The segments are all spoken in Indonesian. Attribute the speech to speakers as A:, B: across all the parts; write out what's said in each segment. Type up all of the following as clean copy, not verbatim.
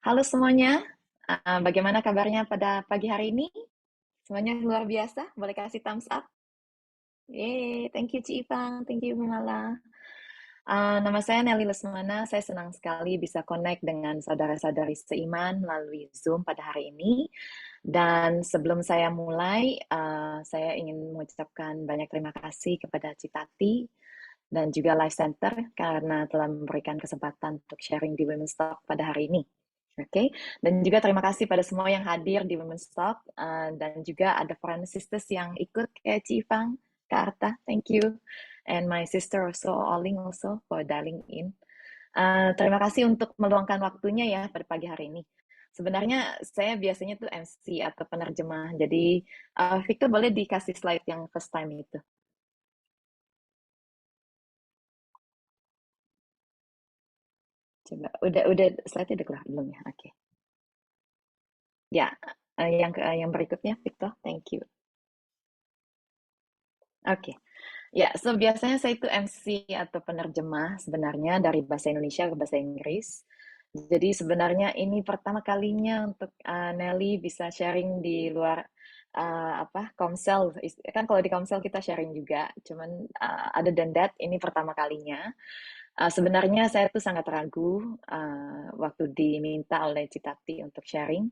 A: Halo semuanya, bagaimana kabarnya pada pagi hari ini? Semuanya luar biasa, boleh kasih thumbs up? Yeay, thank you Ci Ipang, thank you Mala. Nama saya Nelly Lesmana, saya senang sekali bisa connect dengan saudara-saudari seiman melalui Zoom pada hari ini. Dan sebelum saya mulai, saya ingin mengucapkan banyak terima kasih kepada Citati dan juga Life Center karena telah memberikan kesempatan untuk sharing di Women's Talk pada hari ini. Oke, dan juga terima kasih pada semua yang hadir di Women's Talk, dan juga ada foreign sisters yang ikut kayak Ci Fang, Kak Arta, thank you, and my sister also, Oling also for dialing in. Terima kasih untuk meluangkan waktunya ya pada pagi hari ini. Sebenarnya saya biasanya tuh MC atau penerjemah, jadi Victor boleh dikasih slide yang first time itu. Coba, udah slide-nya udah keluar belum ya? Oke. Ya, yang berikutnya Victor, thank you. Oke. Ya, so biasanya saya itu MC atau penerjemah sebenarnya dari bahasa Indonesia ke bahasa Inggris. Jadi sebenarnya ini pertama kalinya untuk Nelly bisa sharing di luar apa Komsel. Kan kalau di Komsel kita sharing juga, cuman other than that ini pertama kalinya. Sebenarnya saya tuh sangat ragu waktu diminta oleh Citati untuk sharing.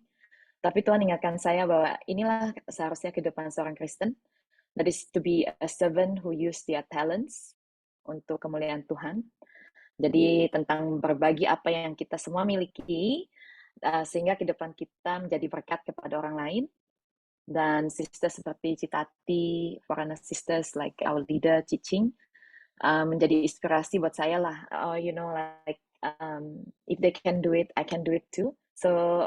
A: Tapi Tuhan ingatkan saya bahwa inilah seharusnya kehidupan seorang Kristen, that is to be a servant who use their talents untuk kemuliaan Tuhan. Jadi tentang berbagi apa yang kita semua miliki, sehingga kehidupan kita menjadi berkat kepada orang lain. Dan sister seperti Citati, foreigner sisters like our leader Cicing, menjadi inspirasi buat saya lah. Oh, you know, like if they can do it, I can do it too. So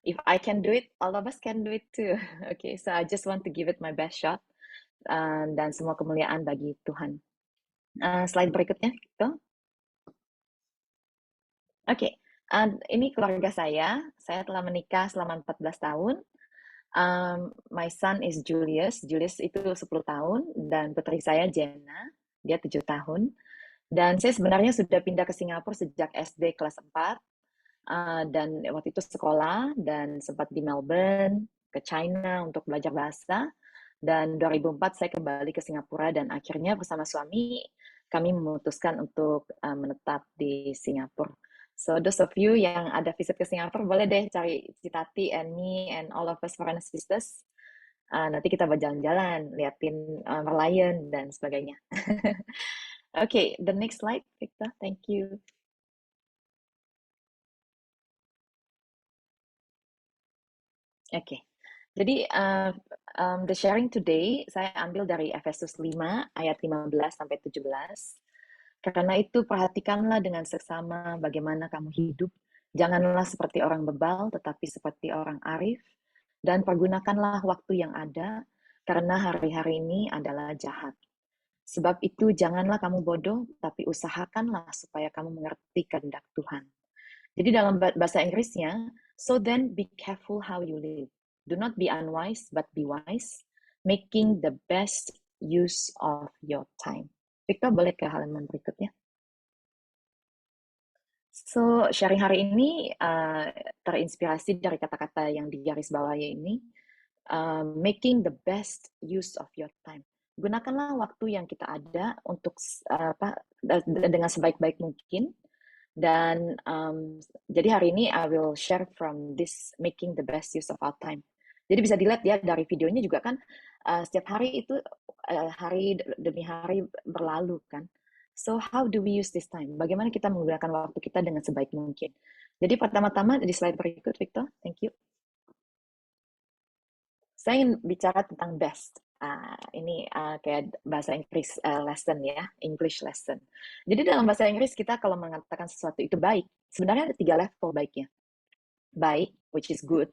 A: if I can do it, all of us can do it too. Okay, so I just want to give it my best shot. Dan semua kemuliaan bagi Tuhan. Slide berikutnya, gitu. Oke, ini keluarga saya. Saya telah menikah selama 14 tahun. My son is Julius. Julius itu 10 tahun. Dan putri saya Jenna, dia 7 tahun. Dan saya sebenarnya sudah pindah ke Singapura sejak SD kelas 4. Dan waktu itu sekolah dan sempat di Melbourne, ke China untuk belajar bahasa. Dan 2004 saya kembali ke Singapura dan akhirnya bersama suami kami memutuskan untuk menetap di Singapura. So those of you yang ada visit ke Singapura boleh deh cari Citati and me and all of us foreign sisters. Nanti kita berjalan-jalan, liatin merlion dan sebagainya. Okay, the next slide, Victor. Thank you. Okay. Jadi the sharing today saya ambil dari Efesus 5 ayat 15 sampai 17. Karena itu perhatikanlah dengan seksama bagaimana kamu hidup. Janganlah seperti orang bebal, tetapi seperti orang arif. Dan pergunakanlah waktu yang ada, karena hari-hari ini adalah jahat. Sebab itu janganlah kamu bodoh, tapi usahakanlah supaya kamu mengerti kehendak Tuhan. Jadi dalam bahasa Inggrisnya, so then be careful how you live. Do not be unwise, but be wise, making the best use of your time. Victor, boleh ke halaman berikutnya? So, sharing hari ini terinspirasi dari kata-kata yang digarisbawahi ini, making the best use of your time. Gunakanlah waktu yang kita ada untuk dengan sebaik-baik mungkin. Dan jadi hari ini I will share from this making the best use of our time. Jadi bisa dilihat ya dari videonya juga kan setiap hari itu hari demi hari berlalu kan. So how do we use this time? Bagaimana kita menggunakan waktu kita dengan sebaik mungkin? Jadi pertama-tama di slide berikut, Victor. Thank you. Saya ingin bicara tentang best. Ini kayak bahasa Inggris lesson ya, English lesson. Jadi dalam bahasa Inggris kita kalau mengatakan sesuatu itu baik, sebenarnya ada 3 level baiknya. Baik, which is good,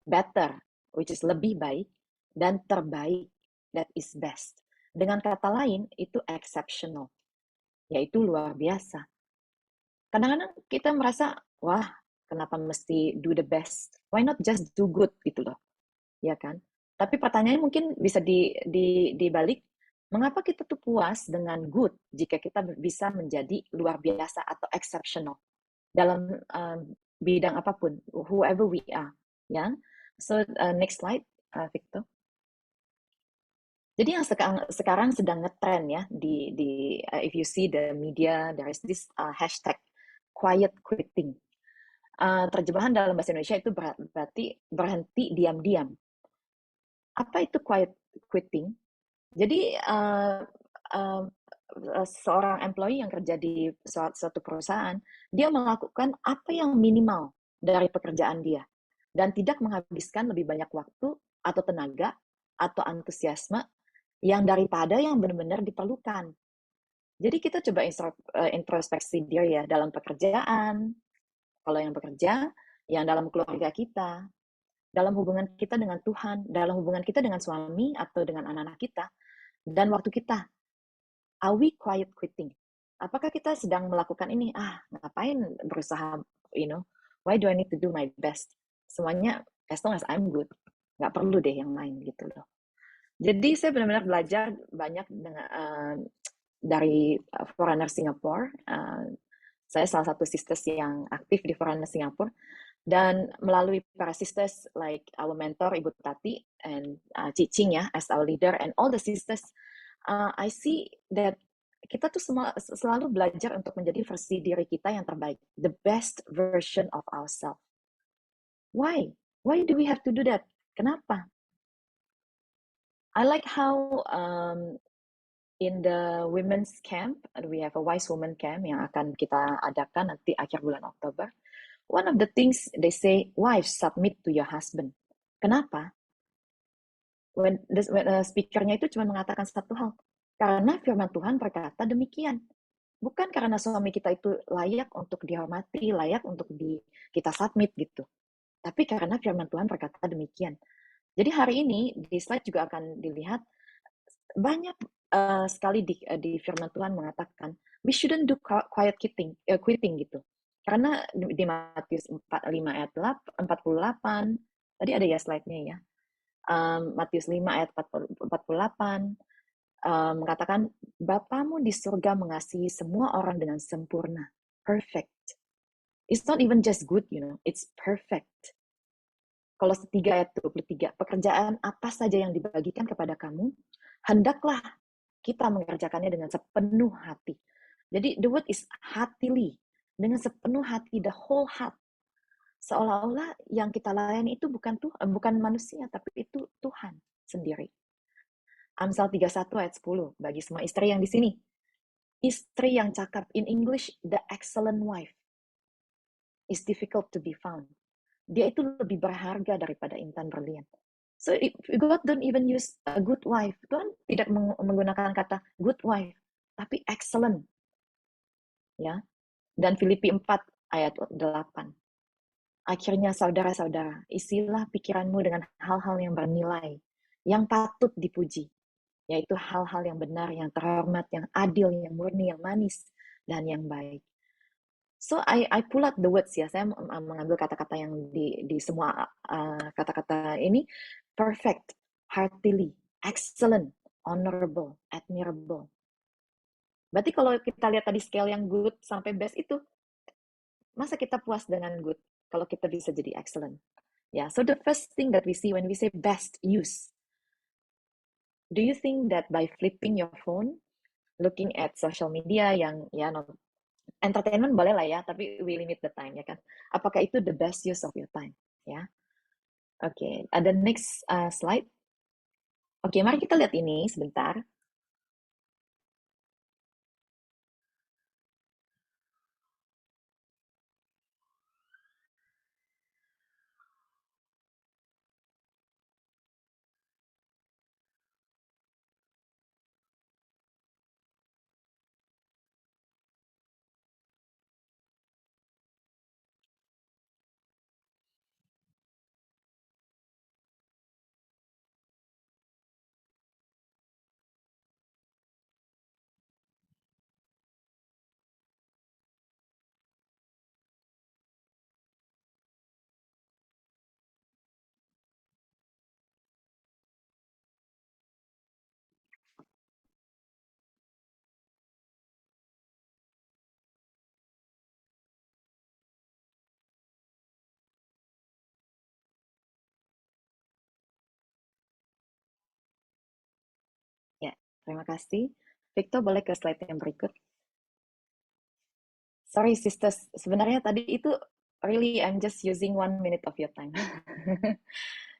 A: better, which is lebih baik, dan terbaik, that is best. Dengan kata lain, itu exceptional, yaitu luar biasa. Kadang-kadang kita merasa, wah, kenapa mesti do the best? Why not just do good gitu loh, ya kan? Tapi pertanyaannya mungkin bisa dibalik, mengapa kita tuh puas dengan good jika kita bisa menjadi luar biasa atau exceptional dalam bidang apapun, whoever we are, ya. So next slide, Victor. Jadi yang sekarang sedang ngetren ya if you see the media, there is this hashtag quiet quitting. Terjemahan dalam bahasa Indonesia itu berarti berhenti diam-diam. Apa itu quiet quitting? Jadi seorang employee yang kerja di suatu perusahaan, dia melakukan apa yang minimal dari pekerjaan dia dan tidak menghabiskan lebih banyak waktu atau tenaga atau antusiasme yang daripada yang benar-benar diperlukan. Jadi kita coba introspeksi diri ya dalam pekerjaan, kalau yang bekerja, yang dalam keluarga kita, dalam hubungan kita dengan Tuhan, dalam hubungan kita dengan suami atau dengan anak-anak kita, dan waktu kita. Are we quiet quitting? Apakah kita sedang melakukan ini? Ngapain berusaha, why do I need to do my best? Semuanya as long as I'm good. Nggak perlu deh yang lain gitu loh. Jadi saya benar-benar belajar banyak dari Foreigner Singapore. Saya salah satu sisters yang aktif di Foreigner Singapore. Dan melalui para sisters like our mentor Ibu Tati and Cicing ya as our leader and all the sisters, I see that kita tuh semua selalu belajar untuk menjadi versi diri kita yang terbaik, the best version of ourselves. Why? Why do we have to do that? Kenapa? I like how in the women's camp, we have a wise woman camp yang akan kita adakan nanti akhir bulan Oktober. One of the things they say, wives submit to your husband. Kenapa? When speakernya itu cuma mengatakan satu hal, karena firman Tuhan berkata demikian. Bukan karena suami kita itu layak untuk dihormati, layak untuk kita submit gitu. Tapi karena firman Tuhan berkata demikian. Jadi hari ini di slide juga akan dilihat banyak sekali di firman Tuhan mengatakan we shouldn't do quiet quitting gitu. Karena di Matius 5 ayat 48, tadi ada ya slide-nya ya. Matius 5 ayat 48 mengatakan Bapamu di surga mengasihi semua orang dengan sempurna, perfect. It's not even just good, it's perfect. Kalau 3 ayat 23, pekerjaan apa saja yang dibagikan kepada kamu, hendaklah kita mengerjakannya dengan sepenuh hati. Jadi the word is heartily, dengan sepenuh hati, the whole heart. Seolah-olah yang kita layani itu bukan manusia, tapi itu Tuhan sendiri. Amsal 31 ayat 10, bagi semua istri yang di sini. Istri yang cakap, in English, the excellent wife is difficult to be found. Dia itu lebih berharga daripada intan berlian. So God don't even use a good wife. Tuhan tidak menggunakan kata good wife, tapi excellent. Ya. Dan Filipi 4 ayat 8. Akhirnya saudara-saudara, isilah pikiranmu dengan hal-hal yang bernilai, yang patut dipuji, yaitu hal-hal yang benar, yang terhormat, yang adil, yang murni, yang manis, dan yang baik. So I pull out the words ya, saya mengambil kata-kata yang di semua kata-kata ini, perfect, heartily, excellent, honorable, admirable. Berarti kalau kita lihat tadi scale yang good sampai best itu, masa kita puas dengan good kalau kita bisa jadi excellent? Yeah, so the first thing that we see when we say best use, do you think that by flipping your phone, looking at social media yang ya entertainment boleh lah ya, tapi we limit the time ya kan. Apakah itu the best use of your time? Ya, oke. Ada next slide. Oke, mari kita lihat ini sebentar. Terima kasih. Victor, boleh ke slide yang berikut? Sorry, sisters. Sebenarnya tadi itu really I'm just using 1 minute of your time.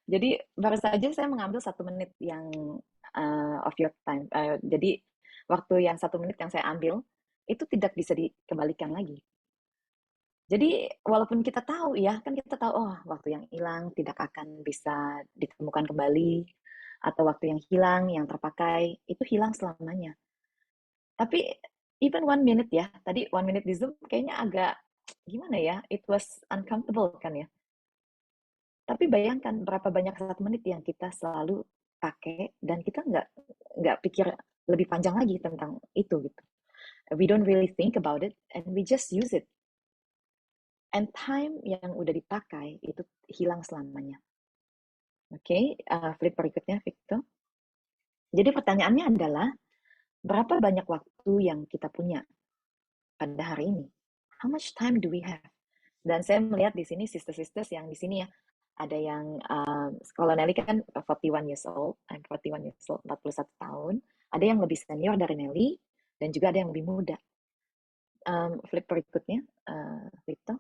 A: Jadi baru saja saya mengambil 1 menit yang of your time. Jadi waktu yang 1 menit yang saya ambil itu tidak bisa dikembalikan lagi. Jadi walaupun kita tahu ya, kan kita tahu oh waktu yang hilang tidak akan bisa ditemukan kembali atau waktu yang hilang yang terpakai itu hilang selamanya. Tapi even 1 minute ya, tadi 1 minute di Zoom kayaknya agak gimana ya, it was uncomfortable kan ya. Tapi bayangkan berapa banyak 1 menit yang kita selalu pakai dan kita nggak pikir lebih panjang lagi tentang itu gitu. We don't really think about it and we just use it. And time yang udah dipakai itu hilang selamanya. Oke, flip berikutnya, Victor. Jadi pertanyaannya adalah, berapa banyak waktu yang kita punya pada hari ini? How much time do we have? Dan saya melihat di sini sisters-sisters yang di sini ya, ada yang, kalau Nelly kan 41 years old, I'm 41 years old, 41 tahun. Ada yang lebih senior dari Nelly, dan juga ada yang lebih muda. Flip berikutnya, Victor.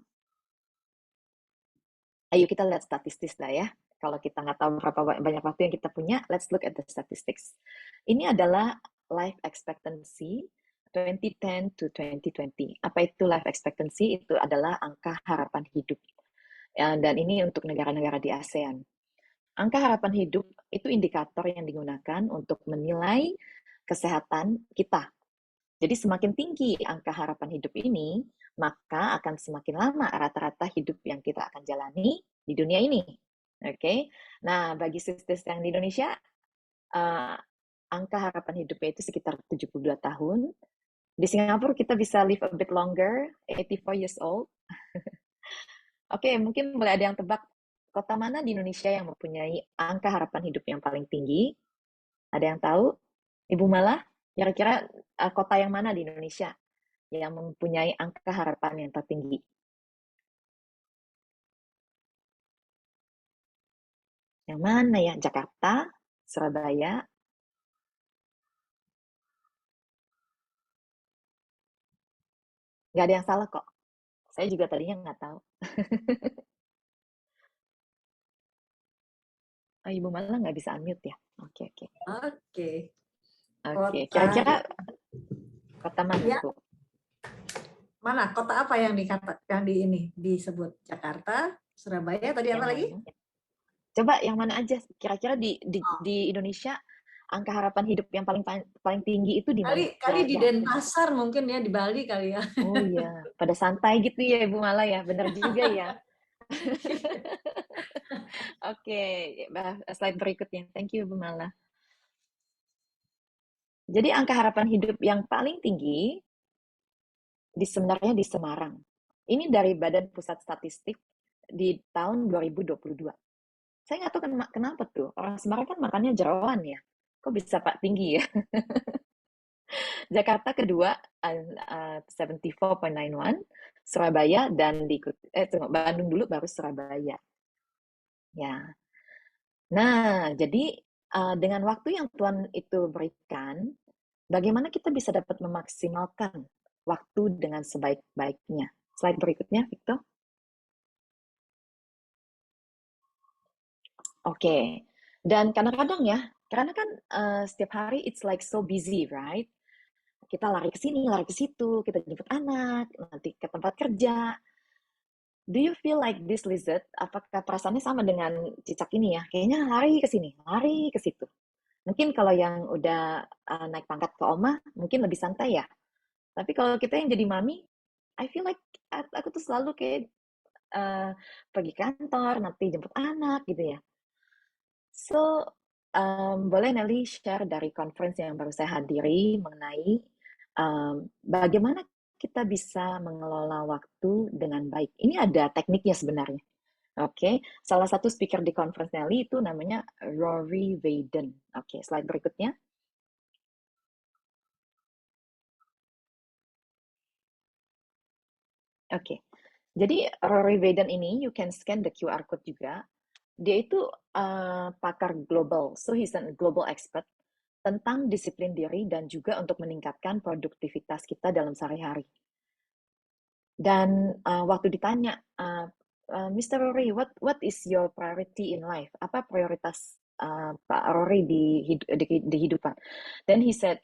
A: Ayo kita lihat statistik lah ya. Kalau kita nggak tahu berapa banyak waktu yang kita punya, let's look at the statistics. Ini adalah life expectancy 2010 to 2020. Apa itu life expectancy? Itu adalah angka harapan hidup. Dan ini untuk negara-negara di ASEAN. Angka harapan hidup itu indikator yang digunakan untuk menilai kesehatan kita. Jadi semakin tinggi angka harapan hidup ini, maka akan semakin lama rata-rata hidup yang kita akan jalani di dunia ini. Oke, nah bagi sisters yang di Indonesia, angka harapan hidupnya itu sekitar 72 tahun. Di Singapura kita bisa live a bit longer, 84 years old. Oke, mungkin boleh ada yang tebak kota mana di Indonesia yang mempunyai angka harapan hidup yang paling tinggi? Ada yang tahu? Ibu Mala, kira-kira kota yang mana di Indonesia yang mempunyai angka harapan yang tertinggi? Yang mana ya? Jakarta, Surabaya? Nggak ada yang salah kok. Saya juga tadinya nggak tahu. Oh, Ibu Mala nggak bisa unmute ya? Oke, oke.
B: Oke.
A: Oke,
B: Kota
A: kira-kira kota mana
B: ya,
A: Bu?
B: mana kota apa yang di ini disebut? Jakarta, Surabaya, tadi apa
A: Yang
B: lagi?
A: mana? Coba yang mana aja? Kira-kira di Indonesia angka harapan hidup yang paling paling tinggi itu di mana
B: Kali di
A: aja?
B: Denpasar mungkin ya, di Bali kali ya.
A: Oh iya, pada santai gitu ya Ibu Mala ya. Benar juga ya. Oke, slide berikutnya. Thank you Ibu Mala. Jadi angka harapan hidup yang paling tinggi sebenarnya di Semarang. Ini dari Badan Pusat Statistik di tahun 2022. Saya nggak tahu kenapa tuh. Orang Semarang kan makannya jeroan ya. Kok bisa Pak tinggi ya? Jakarta kedua, 74.91, Surabaya dan tunggu, Bandung dulu baru Surabaya. Ya. Nah, jadi dengan waktu yang Tuhan itu berikan, bagaimana kita bisa dapat memaksimalkan waktu dengan sebaik-baiknya? Slide berikutnya, Victor. Oke. Dan kadang-kadang ya, karena kan setiap hari it's like so busy, right? Kita lari ke sini, lari ke situ, kita jemput anak, nanti ke tempat kerja. Do you feel like this lizard? Apakah perasaannya sama dengan cicak ini ya? Kayaknya lari ke sini, lari ke situ. Mungkin kalau yang udah naik pangkat ke oma, mungkin lebih santai ya. Tapi kalau kita yang jadi mami, I feel like aku tuh selalu kayak pergi kantor, nanti jemput anak gitu ya. So, boleh Nelly share dari conference yang baru saya hadiri mengenai bagaimana kita bisa mengelola waktu dengan baik. Ini ada tekniknya sebenarnya. Oke, salah satu speaker di conference Nelly itu namanya Rory Vaden. Oke, slide berikutnya. Oke, jadi Rory Vaden ini, you can scan the QR code juga. Dia itu pakar global, so he's a global expert. tentang disiplin diri dan juga untuk meningkatkan produktivitas kita dalam sehari-hari. Dan waktu ditanya, Mr. Rory, what is your priority in life? Apa prioritas Pak Rory di hidupan? Then he said,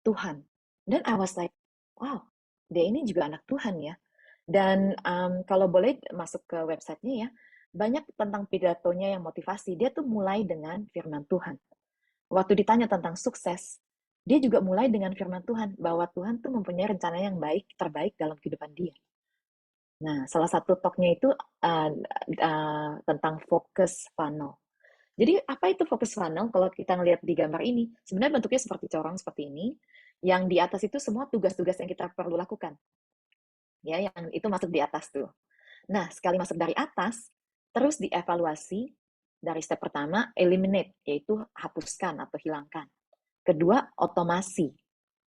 A: Tuhan. Then I was like, wow, dia ini juga anak Tuhan ya. Dan kalau boleh masuk ke websitenya ya, banyak tentang pidatonya yang motivasi. Dia tuh mulai dengan firman Tuhan. Waktu ditanya tentang sukses, dia juga mulai dengan firman Tuhan, bahwa Tuhan tuh mempunyai rencana yang terbaik dalam kehidupan dia. Nah, salah satu talknya itu tentang focus funnel. Jadi apa itu focus funnel? Kalau kita ngelihat di gambar ini, sebenarnya bentuknya seperti corong seperti ini. Yang di atas itu semua tugas-tugas yang kita perlu lakukan. Ya, yang itu masuk di atas tuh. Nah, sekali masuk dari atas, terus dievaluasi dari step pertama, eliminate, yaitu hapuskan atau hilangkan. Kedua, otomasi,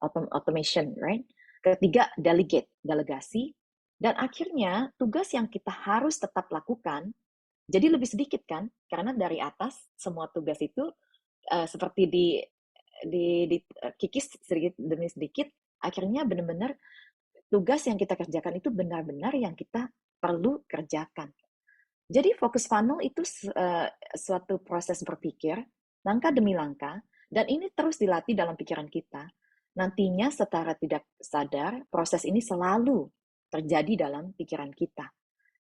A: automation, right? Ketiga, delegate, delegasi. Dan akhirnya, tugas yang kita harus tetap lakukan, jadi lebih sedikit kan? Karena dari atas, semua tugas itu seperti dikikis sedikit demi sedikit, akhirnya benar-benar tugas yang kita kerjakan itu benar-benar yang kita perlu kerjakan. Jadi fokus funnel itu suatu proses berpikir, langkah demi langkah, dan ini terus dilatih dalam pikiran kita. Nantinya secara tidak sadar, proses ini selalu terjadi dalam pikiran kita.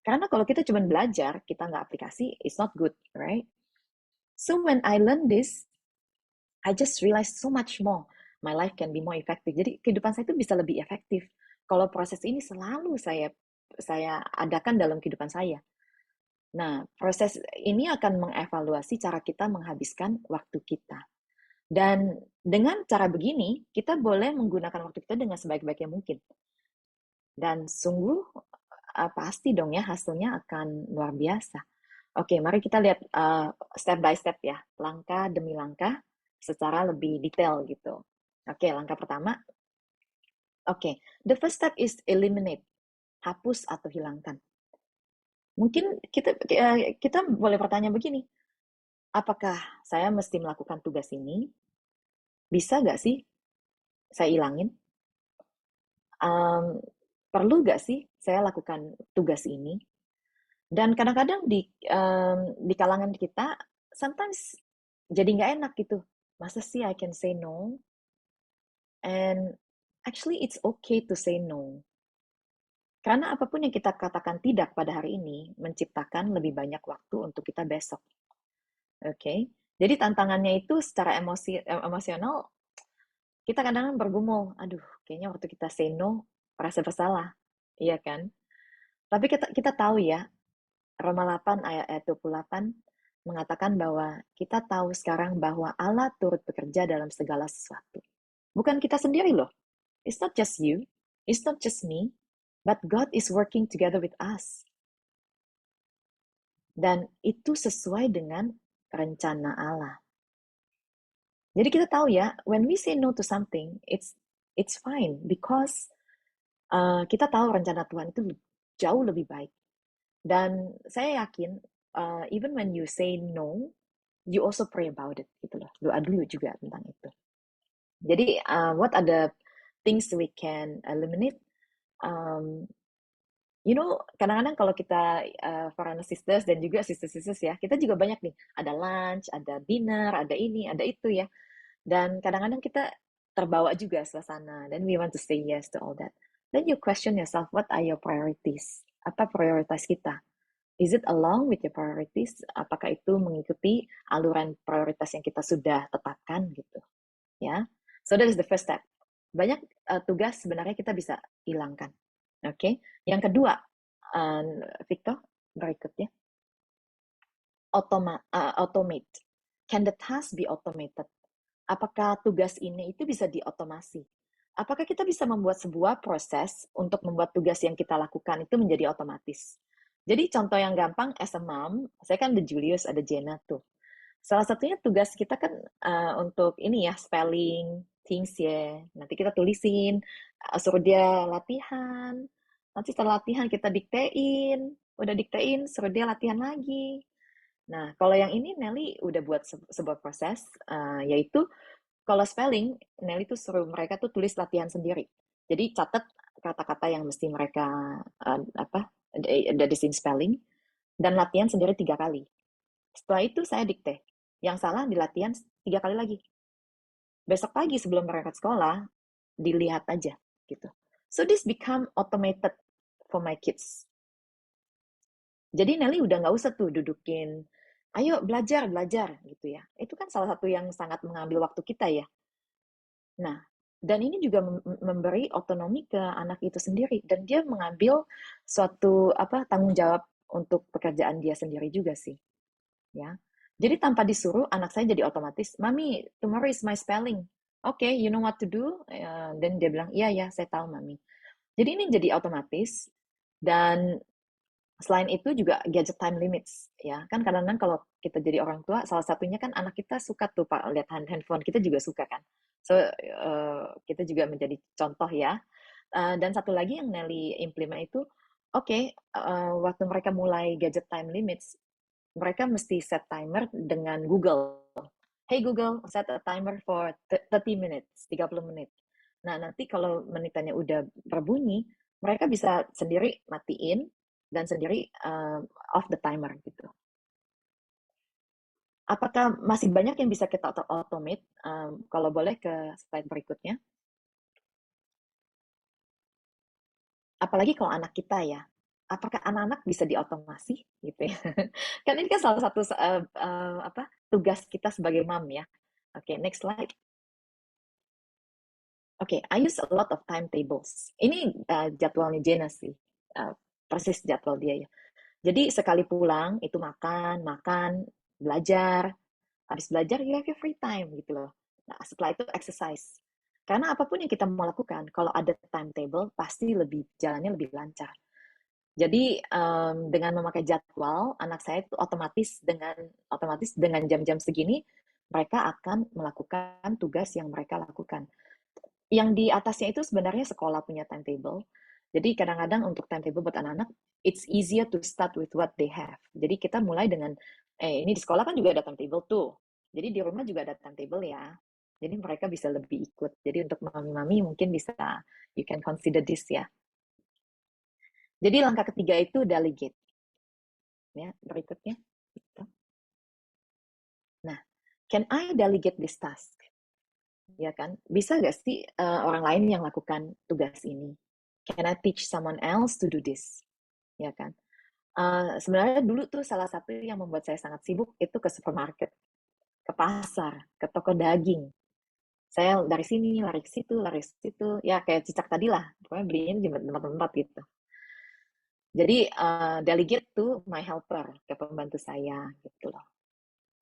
A: Karena kalau kita cuma belajar, kita nggak aplikasi, it's not good, right? So when I learned this, I just realized so much more. My life can be more effective. Jadi kehidupan saya itu bisa lebih efektif kalau proses ini selalu saya adakan dalam kehidupan saya. Nah, proses ini akan mengevaluasi cara kita menghabiskan waktu kita. Dan dengan cara begini, kita boleh menggunakan waktu kita dengan sebaik-baiknya mungkin. Dan sungguh pasti dong ya hasilnya akan luar biasa. Oke, mari kita lihat step by step ya, langkah demi langkah secara lebih detail gitu. Oke, langkah pertama. Oke, the first step is eliminate, hapus atau hilangkan. Mungkin kita boleh bertanya begini, apakah saya mesti melakukan tugas ini? Bisa nggak sih saya hilangin? Perlu nggak sih saya lakukan tugas ini? Dan kadang-kadang di kalangan kita, sometimes jadi nggak enak gitu. Masa sih I can say no? And actually it's okay to say no. Karena apapun yang kita katakan tidak pada hari ini, menciptakan lebih banyak waktu untuk kita besok. Oke? Jadi tantangannya itu secara emosional, kita kadang-kadang bergumul, aduh kayaknya waktu kita say no, merasa bersalah. Iya kan? Tapi kita tahu ya, Roma 8 ayat 28 mengatakan bahwa kita tahu sekarang bahwa Allah turut bekerja dalam segala sesuatu. Bukan kita sendiri loh. It's not just you. It's not just me. But God is working together with us. Dan itu sesuai dengan rencana Allah. Jadi kita tahu ya, when we say no to something, it's fine because kita tahu rencana Tuhan itu jauh lebih baik. Dan saya yakin, even when you say no, you also pray about it, gitu loh. Doa dulu juga tentang itu. Jadi, what are the things we can eliminate? Kadang-kadang kalau kita foreign sisters dan juga sisters ya, kita juga banyak nih, ada lunch, ada dinner, ada ini, ada itu ya. Dan kadang-kadang kita terbawa juga suasana, then we want to say yes to all that. Then you question yourself, what are your priorities? Apa prioritas kita? Is it along with your priorities? Apakah itu mengikuti aluran prioritas yang kita sudah tetapkan gitu? Ya, so that is the first step. Banyak tugas sebenarnya kita bisa hilangkan. Oke, yang kedua, Victor, berikutnya, automate. Can the task be automated? Apakah tugas ini itu bisa diotomasi? Apakah kita bisa membuat sebuah proses untuk membuat tugas yang kita lakukan itu menjadi otomatis? Jadi contoh yang gampang, as a mom, saya kan ada Julius, ada Jenna tuh. Salah satunya tugas kita kan untuk ini ya, spelling, things ya. Nanti kita tulisin, suruh dia latihan. Nanti setelah latihan kita diktein. Udah diktein, suruh dia latihan lagi. Nah, kalau yang ini Nelly udah buat sebuah proses, yaitu Kalau spelling, Nelly tuh suruh mereka tuh tulis latihan sendiri. Jadi catat kata-kata yang mesti mereka apa ada di sini spelling dan latihan sendiri 3 kali. Setelah itu saya dikte. Yang salah di latihan 3 kali lagi. Besok pagi sebelum berangkat sekolah dilihat aja gitu. So this become automated for my kids. Jadi Nelly udah nggak usah tuh dudukin, ayo belajar belajar gitu ya. Itu kan salah satu yang sangat mengambil waktu kita ya. Nah, dan ini juga memberi otonomi ke anak itu sendiri dan dia mengambil suatu tanggung jawab untuk pekerjaan dia sendiri juga sih, ya. Jadi tanpa disuruh anak saya jadi otomatis, "Mami, tomorrow is my spelling." "Oke, okay, you know what to do?" Dan dia bilang, "Iya ya, saya tahu, Mami." Jadi ini jadi otomatis dan selain itu juga gadget time limits ya. Kan kadang-kadang kalau kita jadi orang tua, salah satunya kan anak kita suka tuh Pak lihat handphone, kita juga suka kan. So kita juga menjadi contoh ya. Dan satu lagi yang Nelly implement itu, oke, waktu mereka mulai gadget time limits, mereka mesti set timer dengan Google. Hey Google, set a timer for 30 minutes, 30 menit. Nah, nanti kalau menitannya udah berbunyi, mereka bisa sendiri matiin dan sendiri off the timer gitu. Apakah masih banyak yang bisa kita automate? Kalau boleh ke slide berikutnya. Apalagi kalau anak kita ya, apakah anak-anak bisa diotomasi gitu ya? Kan ini kan salah satu tugas kita sebagai mom ya. Oke, next slide. Oke, I use a lot of timetables. Ini jadwalnya Jena sih, persis jadwal dia ya. Jadi sekali pulang itu makan, makan, belajar. Habis belajar you have your free time gitu loh. Nah, setelah itu exercise. Karena apapun yang kita mau lakukan, kalau ada timetable pasti jalannya lebih lancar. Jadi dengan memakai jadwal, anak saya itu otomatis dengan jam-jam segini mereka akan melakukan tugas yang mereka lakukan. Yang di atasnya itu sebenarnya sekolah punya timetable. Jadi kadang-kadang untuk timetable buat anak-anak, it's easier to start with what they have. Jadi kita mulai dengan, ini di sekolah kan juga ada timetable tuh. Jadi di rumah juga ada timetable ya. Jadi mereka bisa lebih ikut. Jadi untuk mami-mami mungkin bisa, you can consider this ya. Jadi langkah ketiga itu delegate. Ya, berikutnya. Nah, can I delegate this task? Ya kan? Bisa nggak sih orang lain yang lakukan tugas ini? Can I teach someone else to do this? Ya kan? Sebenarnya dulu tuh salah satu yang membuat saya sangat sibuk itu ke supermarket, ke pasar, ke toko daging. Saya dari sini, lari ke situ, ya kayak cicak tadi lah, pokoknya belinya di tempat-tempat gitu. Jadi delegate to my helper, ke pembantu saya gitu loh.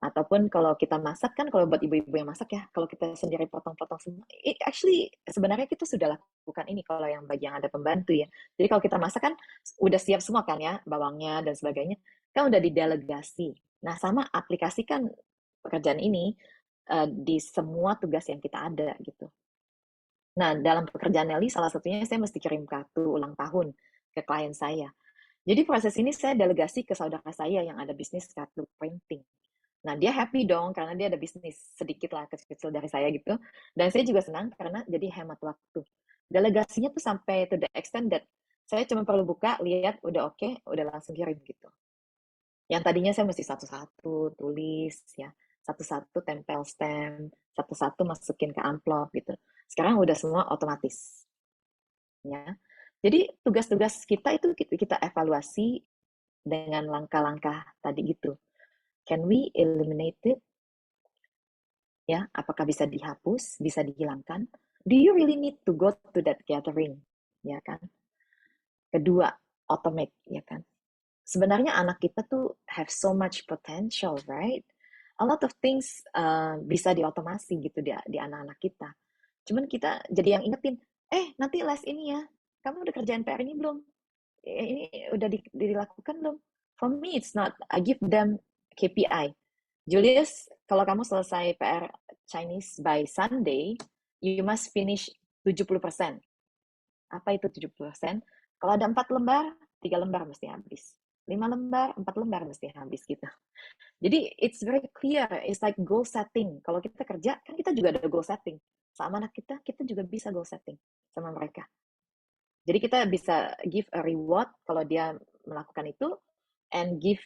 A: Ataupun kalau kita masak kan, kalau buat ibu-ibu yang masak ya, kalau kita sendiri potong-potong semua, actually sebenarnya kita sudah lakukan ini kalau yang bagi yang ada pembantu ya. Jadi kalau kita masak kan udah siap semua kan ya, bawangnya dan sebagainya, kan udah didelegasi. Nah sama aplikasikan pekerjaan ini di semua tugas yang kita ada gitu. Nah dalam pekerjaan Nelly salah satunya saya mesti kirim kartu ulang tahun ke klien saya. Jadi proses ini saya delegasi ke saudara saya yang ada bisnis kartu printing. Nah, dia happy dong karena dia ada bisnis sedikit lah kecil-kecil dari saya gitu. Dan saya juga senang karena jadi hemat waktu. Delegasinya tuh sampai to the extent that saya cuma perlu buka, lihat, udah oke, udah langsung kirim gitu. Yang tadinya saya mesti satu-satu tulis ya, satu-satu tempel stem, satu-satu masukin ke amplop gitu. Sekarang udah semua otomatis. Ya. Jadi tugas-tugas kita itu kita evaluasi dengan langkah-langkah tadi gitu. Can we eliminate it? Ya, apakah bisa dihapus, bisa dihilangkan? Do you really need to go to that gathering? Ya kan? Kedua, automate, ya kan? Sebenarnya anak kita tuh have so much potential, right? A lot of things bisa diotomasi gitu di anak-anak kita. Cuman kita jadi yang ingetin, nanti les ini ya, kamu udah kerjain PR ini belum? Ini udah dilakukan belum? For me, it's not. I give them KPI. Julius, kalau kamu selesai PR Chinese by Sunday, you must finish 70%. Apa itu 70%? Kalau ada 4 lembar, 3 lembar mesti habis. 5 lembar, 4 lembar mesti habis gitu. Jadi it's very clear, it's like goal setting. Kalau kita kerja, kan kita juga ada goal setting. Sama anak kita juga bisa goal setting sama mereka. Jadi kita bisa give a reward kalau dia melakukan itu, and give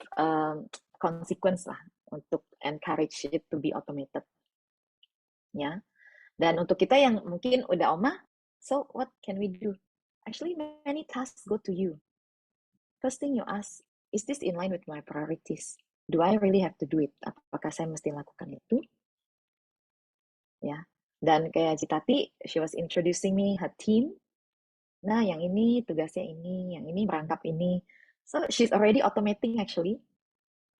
A: consequence lah untuk encourage it to be automated. Ya. Dan untuk kita yang mungkin udah omah, so what can we do? Actually, many tasks go to you. First thing you ask, is this in line with my priorities? Do I really have to do it? Apakah saya mesti lakukan itu? Ya. Dan kayak Citati, she was introducing me her team. Nah, yang ini tugasnya ini, yang ini merangkap ini. So, she's already automating actually.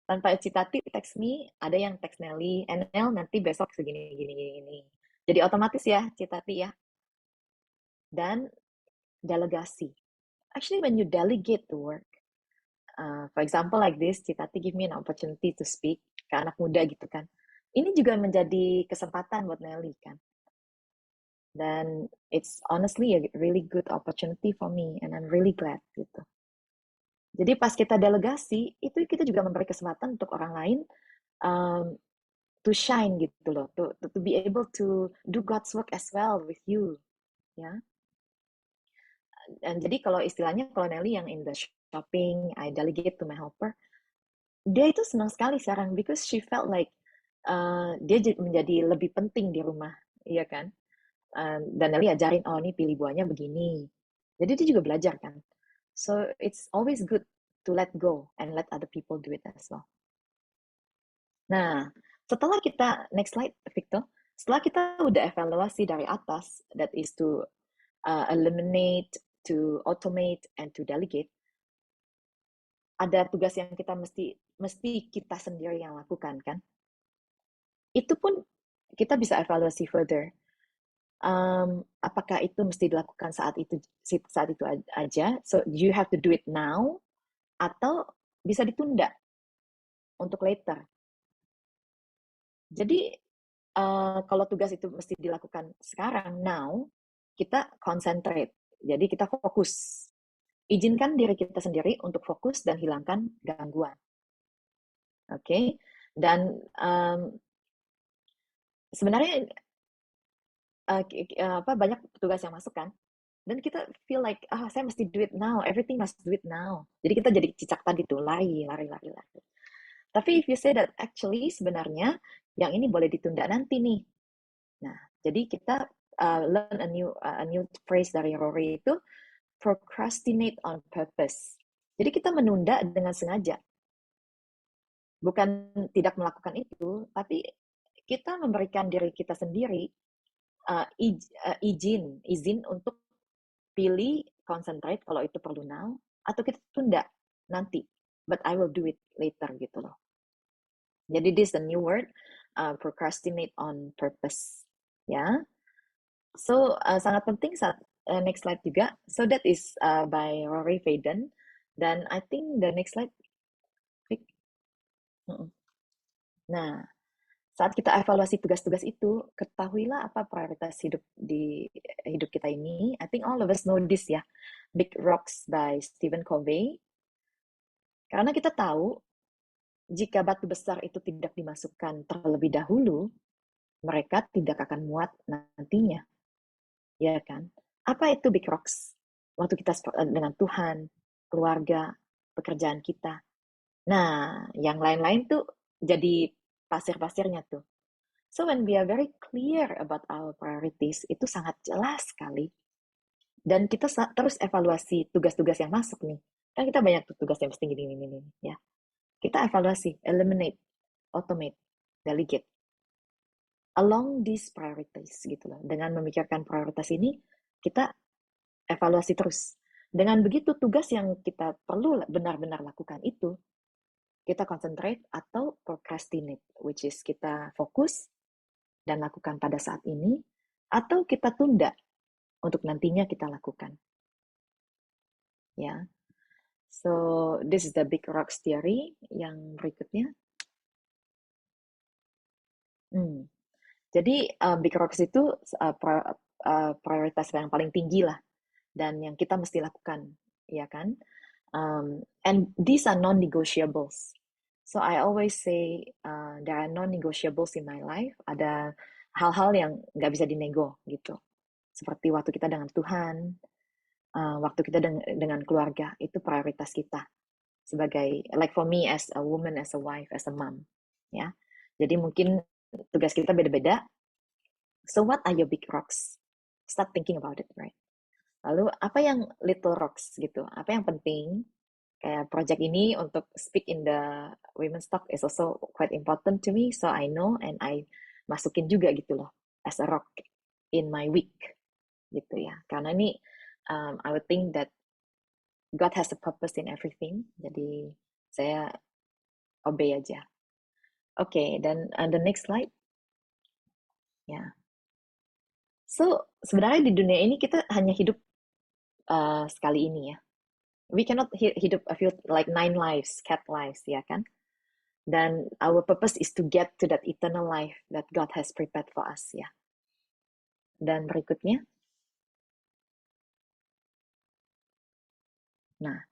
A: Tanpa Citati text me, ada yang text Nelly, Nel nanti besok segini, gini, gini. Jadi otomatis ya, Citati ya. Dan delegasi. Actually, when you delegate the work, for example like this, Citati give me an opportunity to speak ke anak muda gitu kan. Ini juga menjadi kesempatan buat Nelly kan. Dan it's honestly a really good opportunity for me, and I'm really glad gitu. Jadi pas kita delegasi, itu kita juga memberi kesempatan untuk orang lain to shine gitu loh, to be able to do God's work as well with you, ya. Dan jadi kalau istilahnya, kalau Nelly yang in the shopping, I delegate to my helper, dia itu senang sekali sekarang because she felt like dia menjadi lebih penting di rumah, iya kan? Dan Nelly ajarin, oh ini pilih buahnya begini. Jadi dia juga belajar kan. So it's always good to let go and let other people do it as well. Nah, setelah kita, next slide Victor, setelah kita udah evaluasi dari atas, that is to eliminate, to automate, and to delegate, ada tugas yang kita mesti kita sendiri yang lakukan kan. Itu pun kita bisa evaluasi further. Apakah itu mesti dilakukan saat itu aja, so you have to do it now, atau bisa ditunda untuk later. Jadi kalau tugas itu mesti dilakukan sekarang, now, kita concentrate. Jadi kita fokus. Izinkan diri kita sendiri untuk fokus dan hilangkan gangguan. Oke? Dan sebenarnya banyak tugas yang masuk kan, dan kita feel like saya mesti do it now, everything must do it now. Jadi kita jadi cicak tadi tuh, lari. Tapi if you say that actually sebenarnya yang ini boleh ditunda nanti nih. Nah, jadi kita learn a new phrase dari Rory itu, procrastinate on purpose. Jadi kita menunda dengan sengaja. Bukan tidak melakukan itu, tapi kita memberikan diri kita sendiri izin untuk pilih concentrate kalau itu perlu now, atau kita tunda nanti, but I will do it later gitu loh. Jadi this is the new word, procrastinate on purpose, ya. So sangat penting saat next slide juga. So that is by Rory Vaden, dan I think the next slide. Nah, saat kita evaluasi tugas-tugas itu, ketahuilah apa prioritas hidup di hidup kita ini. I think all of us know this ya, Big Rocks by Stephen Covey. Karena kita tahu, jika batu besar itu tidak dimasukkan terlebih dahulu, mereka tidak akan muat nantinya. Ya kan? Apa itu Big Rocks? Waktu kita dengan Tuhan, keluarga, pekerjaan kita. Nah, yang lain-lain tuh jadi pasir-pasirnya tuh. So when we are very clear about our priorities, itu sangat jelas sekali. Dan kita terus evaluasi tugas-tugas yang masuk nih. Kan kita banyak tuh tugas yang mesti gini, ya. Kita evaluasi, eliminate, automate, delegate. Along these priorities gitu loh. Dengan memikirkan prioritas ini, kita evaluasi terus. Dengan begitu, tugas yang kita perlu benar-benar lakukan itu, kita concentrate atau procrastinate, which is kita fokus dan lakukan pada saat ini, atau kita tunda untuk nantinya kita lakukan. Ya. So, this is the Big Rocks theory. Yang berikutnya. Jadi, Big Rocks itu prioritas yang paling tinggi lah, dan yang kita mesti lakukan, ya kan? And these are non-negotiables. So I always say there are non-negotiables in my life. Ada hal-hal yang nggak bisa dinego gitu. Seperti waktu kita dengan Tuhan, waktu kita dengan keluarga, itu prioritas kita. Sebagai, like for me as a woman, as a wife, as a mom. Ya. Jadi mungkin tugas kita beda-beda. So what are your big rocks? Start thinking about it, right? Lalu apa yang little rocks gitu? Apa yang penting? Kayak project ini untuk speak in the women's talk is also quite important to me, so I know and I masukin juga gitu loh as a rock in my week gitu ya. Karena ini I would think that God has a purpose in everything, jadi saya obey aja. Oke, dan the next slide. Ya. So sebenarnya di dunia ini kita hanya hidup sekali ini ya. We cannot hidup a few like 9 lives, cat lives, ya kan? Dan our purpose is to get to that eternal life that God has prepared for us, ya. Dan berikutnya, nah,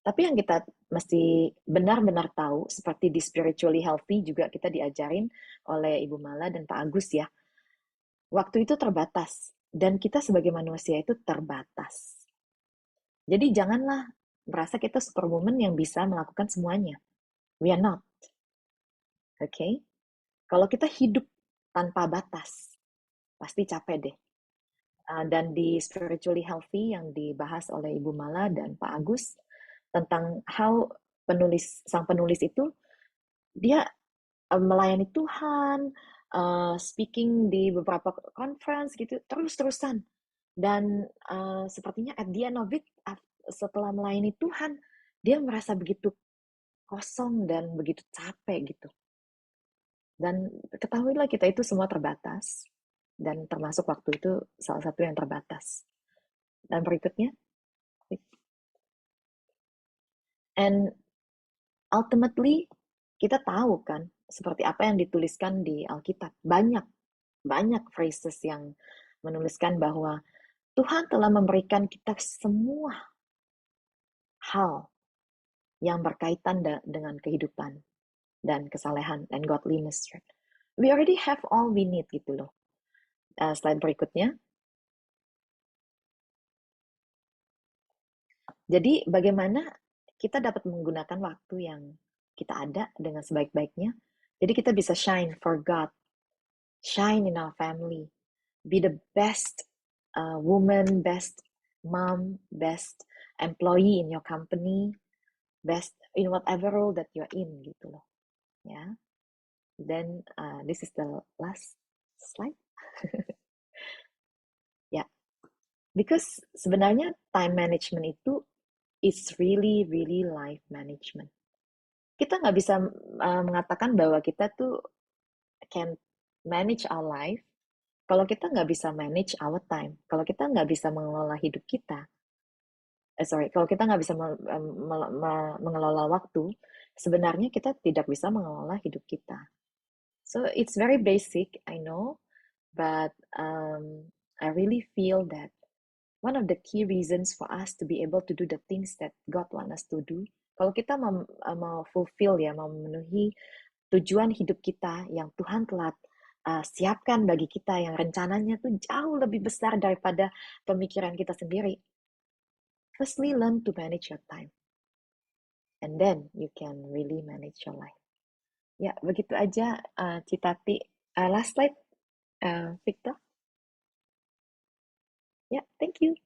A: tapi yang kita mesti benar-benar tahu, seperti di Spiritually Healthy juga kita diajarin oleh Ibu Mala dan Pak Agus ya, waktu itu terbatas, dan kita sebagai manusia itu terbatas. Jadi janganlah merasa kita superwoman yang bisa melakukan semuanya. We are not. Oke? Okay? Kalau kita hidup tanpa batas, pasti capek deh. Dan di Spiritually Healthy yang dibahas oleh Ibu Mala dan Pak Agus tentang how sang penulis itu dia melayani Tuhan, speaking di beberapa conference gitu terus-terusan, dan sepertinya at the end of it, setelah melayani Tuhan, dia merasa begitu kosong dan begitu capek gitu. Dan ketahuilah kita itu semua terbatas, dan termasuk waktu itu salah satu yang terbatas. Dan berikutnya, and ultimately kita tahu kan seperti apa yang dituliskan di Alkitab. Banyak phrases yang menuliskan bahwa Tuhan telah memberikan kita semua hal yang berkaitan dengan kehidupan dan kesalehan and godliness. We already have all we need gitu loh. Slide berikutnya. Jadi bagaimana kita dapat menggunakan waktu yang kita ada dengan sebaik-baiknya. Jadi kita bisa shine for God, shine in our family, be the best woman, best mom, best employee in your company, best in whatever role that you're in gitu loh. Ya. Then this is the last slide. Ya. Because sebenarnya time management itu is really life management. Kita nggak bisa mengatakan bahwa kita tuh can manage our life kalau kita nggak bisa manage our time. Kalau kita nggak bisa mengelola hidup kita, kalau kita nggak bisa mengelola waktu, sebenarnya kita tidak bisa mengelola hidup kita. So it's very basic, I know, but I really feel that one of the key reasons for us to be able to do the things that God want us to do, kalau kita mau fulfill ya, mau memenuhi tujuan hidup kita yang Tuhan telah siapkan bagi kita, yang rencananya tuh jauh lebih besar daripada pemikiran kita sendiri. Firstly, learn to manage your time. And then you can really manage your life. Ya, begitu aja Citati. Last slide, Victor. Ya, thank you.